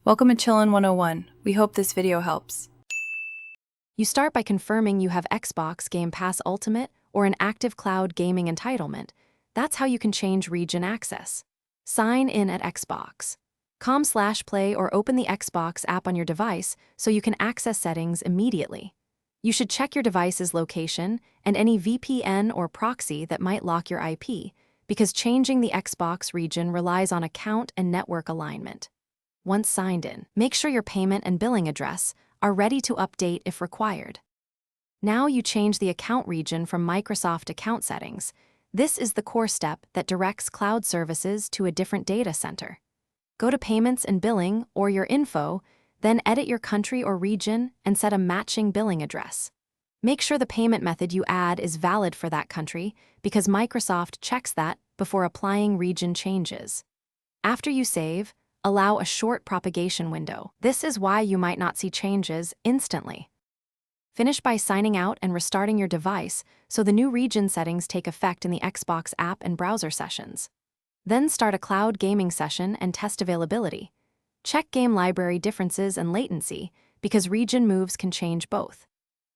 Welcome to Chillin' 101. We hope this video helps. You start by confirming you have Xbox Game Pass Ultimate or an active cloud gaming entitlement. That's how you can change region access. Sign in at Xbox.com/play or open the Xbox app on your device so you can access settings immediately. You should check your device's location and any VPN or proxy that might lock your IP, because changing the Xbox region relies on account and network alignment. Once signed in, make sure your payment and billing address are ready to update if required. Now you change the account region from Microsoft account settings. This is the core step that directs cloud services to a different data center. Go to Payments and Billing or your info, then edit your country or region and set a matching billing address. Make sure the payment method you add is valid for that country, because Microsoft checks that before applying region changes. After you save, allow a short propagation window. This is why you might not see changes instantly. Finish by signing out and restarting your device so the new region settings take effect in the Xbox app and browser sessions. Then start a cloud gaming session and test availability. Check game library differences and latency, because region moves can change both.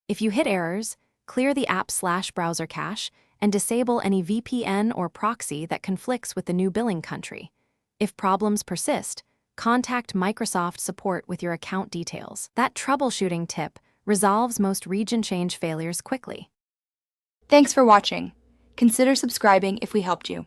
If you hit errors, clear the app/browser cache and disable any VPN or proxy that conflicts with the new billing country. If problems persist, contact Microsoft support with your account details. That troubleshooting tip resolves most region change failures quickly. Thanks for watching. Consider subscribing if we helped you.